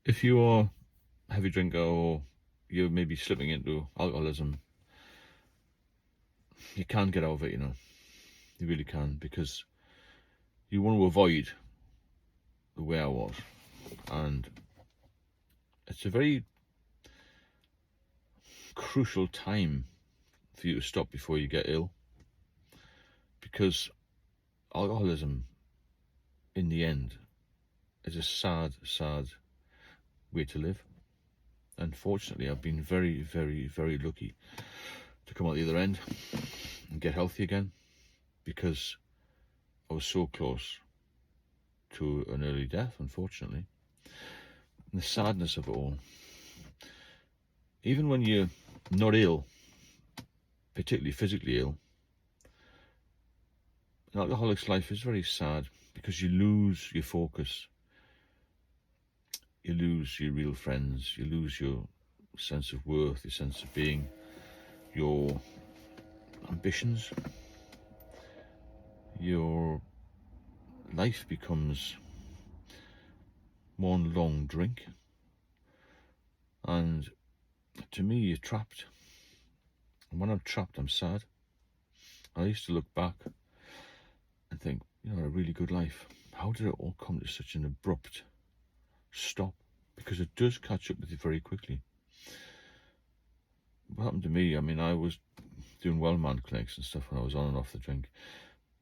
If you are a heavy drinker or you're maybe slipping into alcoholism, you can get out of it, you know. You really can, because you want to avoid the way I was. And it's a very crucial time for you to stop before you get ill, because alcoholism, in the end, is a sad, sad way to live. Unfortunately, I've been very, very, very lucky to come out the other end and get healthy again, because I was so close to an early death, unfortunately. And the sadness of it all, even when you're not ill, particularly physically ill, an alcoholic's life is very sad, because you lose your focus, you lose your real friends, you lose your sense of worth, your sense of being, your ambitions. Your life becomes one long drink, and to me, you're trapped. And when I'm trapped, I'm sad. I used to look back and think, you know, a really good life. How did it all come to such an abrupt stop? Because it does catch up with you very quickly. What happened to me, I mean, I was doing well man clinics and stuff when I was on and off the drink.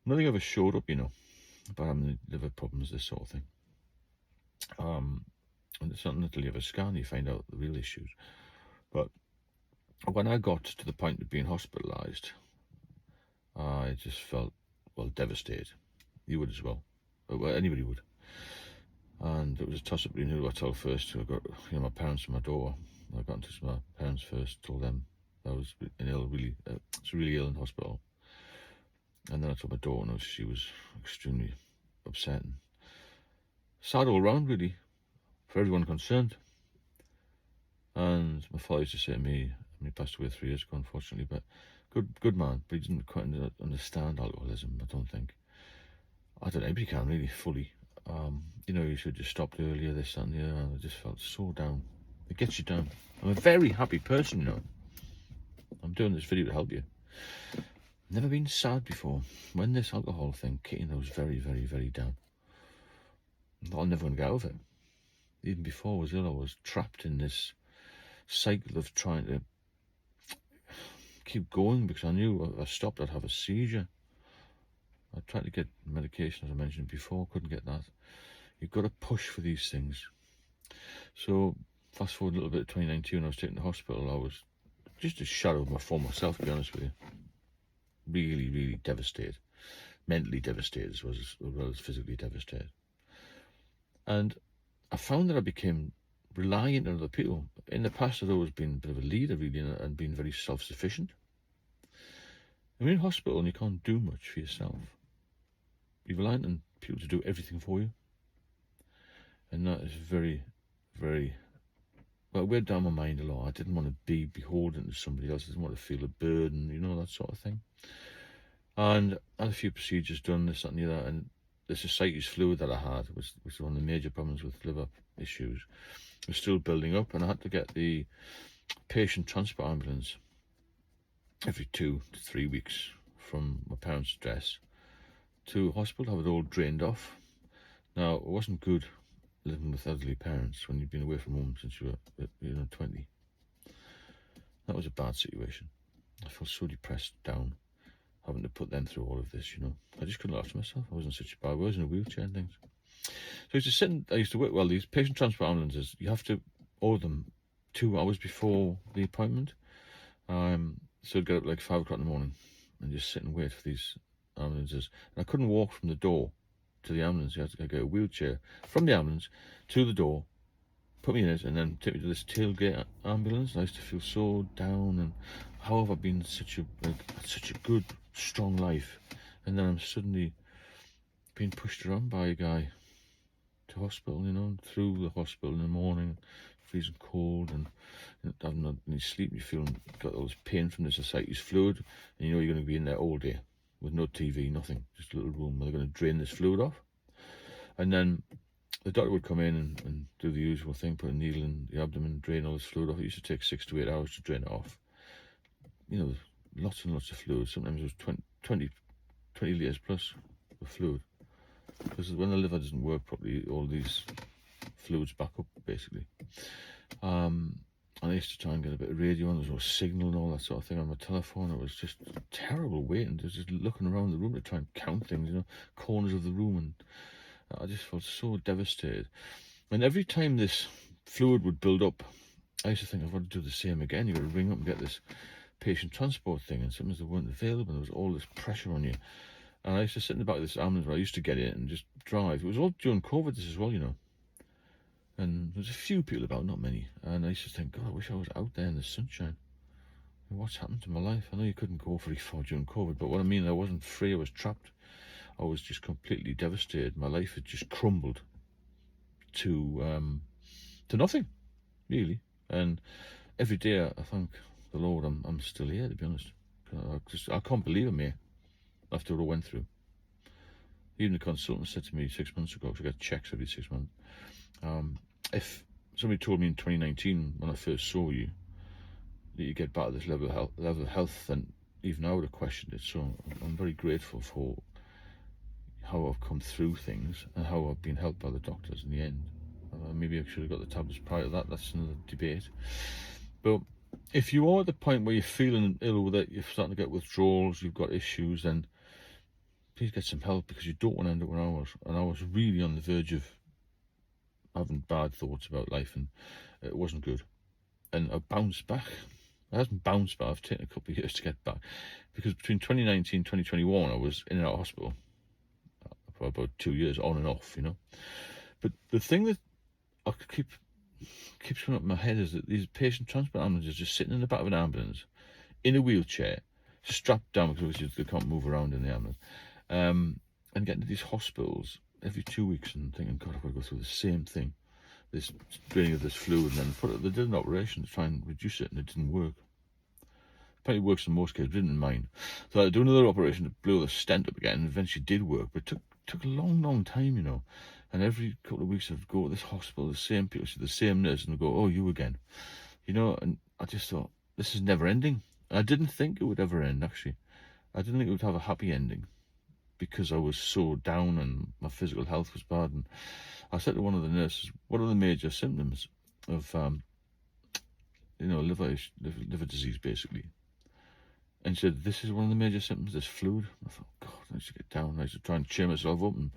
Nothing ever showed up, you know, about having liver problems, this sort of thing. And it's not until you have a scan you find out the real issues. But when I got to the point of being hospitalised, I just felt, well, devastated. You would as well. Well, anybody would. And it was a toss-up between who do I tell first. I got, you know, my parents and my daughter. I got in touch with my parents first, told them I was really ill in hospital. And then I told my daughter, and she was extremely upset and sad all round, really, for everyone concerned. And my father used to say to me, I mean, he passed away 3 years ago, unfortunately, but good man, but he didn't quite understand alcoholism, I don't think. I don't know, anybody can really fully. You know, you should have just stopped earlier, this, that, and the other, and I just felt so down. It gets you down. I'm a very happy person, you know. I'm doing this video to help you. Never been sad before. When this alcohol thing kicked in, I was very, very, very down. I thought I'm never going to get out of it. Even before I was ill, I was trapped in this cycle of trying to keep going, because I knew if I stopped, I'd have a seizure. I tried to get medication, as I mentioned before, couldn't get that. You've got to push for these things. So fast forward a little bit to 2019, when I was taken to hospital, I was just a shadow of my former self, to be honest with you. Really, really devastated. Mentally devastated as well as physically devastated. And I found that I became reliant on other people. In the past, I'd always been a bit of a leader, really, and been very self-sufficient. And you're in hospital and you can't do much for yourself. You're reliant on people to do everything for you. And that is very, very, well, it weighed down my mind a lot. I didn't want to be beholden to somebody else. I didn't want to feel a burden, you know, that sort of thing. And I had a few procedures done, this, that, and the other, and the ascites fluid that I had, which was one of the major problems with liver issues, was still building up, and I had to get the patient transport ambulance every 2 to 3 weeks from my parents' address to hospital, have it all drained off. Now, it wasn't good living with elderly parents when you've been away from home since you were 20. That was a bad situation. I felt so depressed, down, having to put them through all of this, you know. I just couldn't look after myself. I wasn't such a bad, I was in a wheelchair and things. So I used to work, well, these patient transport ambulances, you have to order them 2 hours before the appointment. So I'd get up like 5 o'clock in the morning and just sit and wait for these ambulances. And I couldn't walk from the door to the ambulance. You had to get a wheelchair from the ambulance to the door, put me in it, and then take me to this tailgate ambulance. And I used to feel so down, and how have I been such a good, strong life, and then I'm suddenly being pushed around by a guy to hospital, you know, through the hospital in the morning, freezing cold, and having not any sleep. You feel got all this pain from this ascites fluid, and you know you're going to be in there all day with no TV, nothing, just a little room where they're going to drain this fluid off. And then the doctor would come in and do the usual thing, put a needle in the abdomen, drain all this fluid off. It used to take 6 to 8 hours to drain it off. Lots and lots of fluid. Sometimes it was 20 litres plus of fluid. Because when the liver doesn't work properly, all these fluids back up, basically. And I used to try and get a bit of radio on. There was no signal and all that sort of thing on my telephone. It was just terrible waiting. Just looking around the room to try and count things, corners of the room. And I just felt so devastated. And every time this fluid would build up, I used to think, I've got to do the same again. You've got to ring up and get this patient transport thing, and sometimes they weren't available. There was all this pressure on you. And I used to sit in the back of this ambulance where I used to get in and just drive. It was all during COVID, this as well, And there was a few people about, not many. And I used to think, God, I wish I was out there in the sunshine. What's happened to my life? I know you couldn't go very far during COVID, but what I mean, I wasn't free, I was trapped. I was just completely devastated. My life had just crumbled to nothing, really. And every day I thank the Lord I'm still here, to be honest. I can't believe I'm here after what I went through. Even the consultant said to me 6 months ago, because I get checks every 6 months, if somebody told me in 2019 when I first saw you that you get back to this level of health, then even I would have questioned it. So I'm very grateful for how I've come through things and how I've been helped by the doctors in the end. Maybe I should have got the tablets prior to that. That's another debate. But if you are at the point where you're feeling ill with it, you're starting to get withdrawals, you've got issues, then please get some help, because you don't want to end up where I was. And I was really on the verge of having bad thoughts about life, and it wasn't good. And I bounced back. It hasn't bounced back. I've taken a couple of years to get back, because between 2019 and 2021 I was in and out of hospital for about 2 years, on and off, But the thing that I keeps coming up in my head is that these patient transport ambulances just sitting in the back of an ambulance in a wheelchair, strapped down because obviously they can't move around in the ambulance, and getting to these hospitals every 2 weeks and thinking, God, I've got to go through the same thing, this draining of this fluid, and then they did an operation to try and reduce it, and it didn't work. Apparently it works in most cases, but didn't in mine. So I had to do another operation to blow the stent up again, and eventually did work, but it took a long time, And every couple of weeks I'd go to this hospital, the same people, the same nurse, and they'd go, oh, you again. And I just thought, this is never ending. And I didn't think it would ever end, actually. I didn't think it would have a happy ending, because I was so down and my physical health was bad. And I said to one of the nurses, what are the major symptoms of, liver disease, basically? And she said, this is one of the major symptoms, this fluid. I thought, God, I used to get down. I used to try and cheer myself up and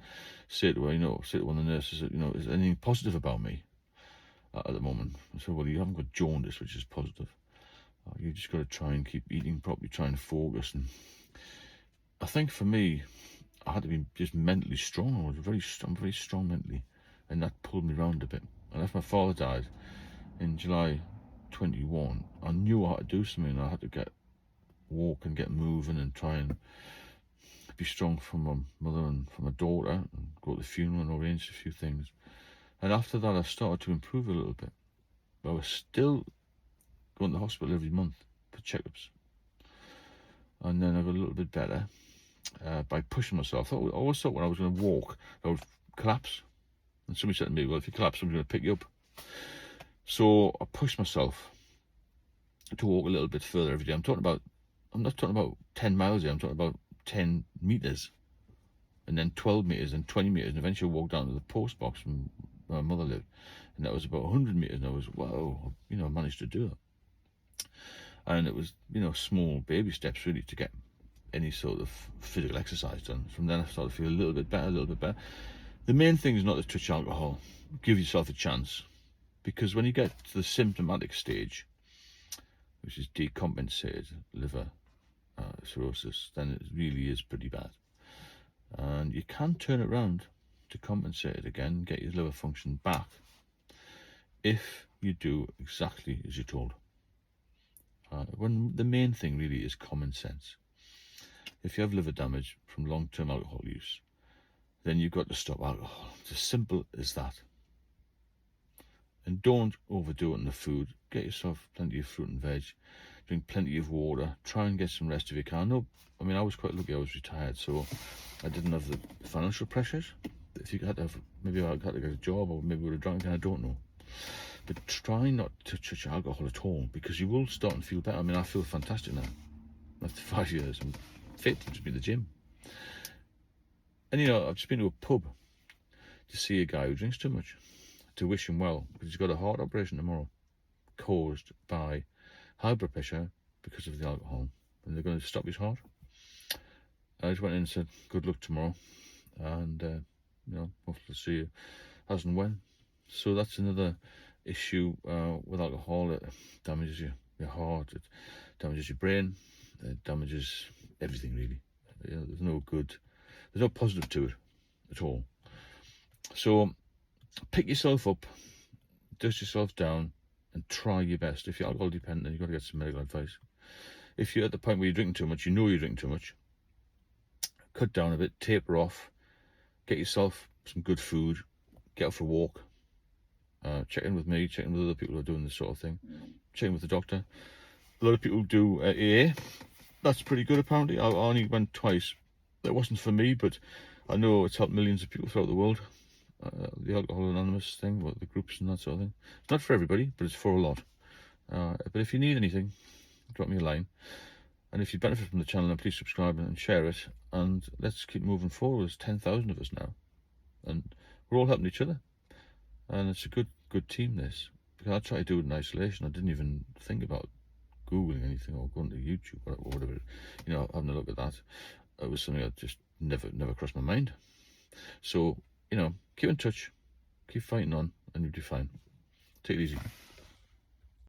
say to her, say to one of the nurses, is there anything positive about me at the moment? I said, well, you haven't got jaundice, which is positive. You just got to try and keep eating properly, try and focus. And I think for me, I had to be just mentally strong. I'm very strong mentally, and that pulled me around a bit. And after my father died in July 21, I knew I had to do something. I had to walk and get moving and try and be strong for my mother and for my daughter, and go to the funeral and arrange a few things. And after that I started to improve a little bit, but I was still going to the hospital every month for checkups. And then I got a little bit better by pushing myself. I always thought when I was going to walk I would collapse, and somebody said to me, well, if you collapse, I'm going to pick you up. So I pushed myself to walk a little bit further every day. I'm not talking about 10 miles here, I'm talking about 10 metres, and then 12 metres and 20 metres, and eventually I walked down to the post box where my mother lived, and that was about 100 metres, and I was, wow, I managed to do it. And it was, small baby steps really to get any sort of physical exercise done. From then I started to feel a little bit better. The main thing is not to touch alcohol. Give yourself a chance, because when you get to the symptomatic stage, which is decompensated liver cirrhosis, then it really is pretty bad. And you can turn it around to compensate it again, get your liver function back, if you do exactly as you're told. When the main thing really is common sense. If you have liver damage from long-term alcohol use, then you've got to stop alcohol. It's as simple as that. And don't overdo it in the food. Get yourself plenty of fruit and veg. Drink plenty of water. Try and get some rest if you can. I was quite lucky I was retired, so I didn't have the financial pressures. if you had to have, maybe I had to get a job, or maybe we would have drank, I don't know. But try not to touch alcohol at all, because you will start and feel better. I mean, I feel fantastic now. After 5 years, I'm fit. I've just been to the gym. And, I've just been to a pub to see a guy who drinks too much, to wish him well, because he's got a heart operation tomorrow, caused by high blood pressure because of the alcohol, and they're going to stop his heart. I just went in and said, good luck tomorrow, and, hopefully see you as and when. So that's another issue with alcohol. It damages your heart, it damages your brain, it damages everything, really. There's no positive to it at all. So pick yourself up, dust yourself down, and try your best. If you're alcohol dependent, then you've got to get some medical advice. If you're at the point where you're drinking too much, you're drinking too much, cut down a bit, taper off, get yourself some good food, get out for a walk, check in with me, check in with other people who are doing this sort of thing, check in with the doctor. A lot of people do AA. That's pretty good, apparently. I only went twice. That wasn't for me, but I know it's helped millions of people throughout the world. The Alcohol Anonymous thing, the groups and that sort of thing. It's not for everybody, but it's for a lot. But if you need anything, drop me a line. And if you benefit from the channel, then please subscribe and share it. And let's keep moving forward. There's 10,000 of us now. And we're all helping each other. And it's a good team, this. Because I tried to do it in isolation. I didn't even think about Googling anything or going to YouTube or whatever. Having a look at that. It was something that just never crossed my mind. So, keep in touch. Keep fighting on and you'll be fine. Take it easy.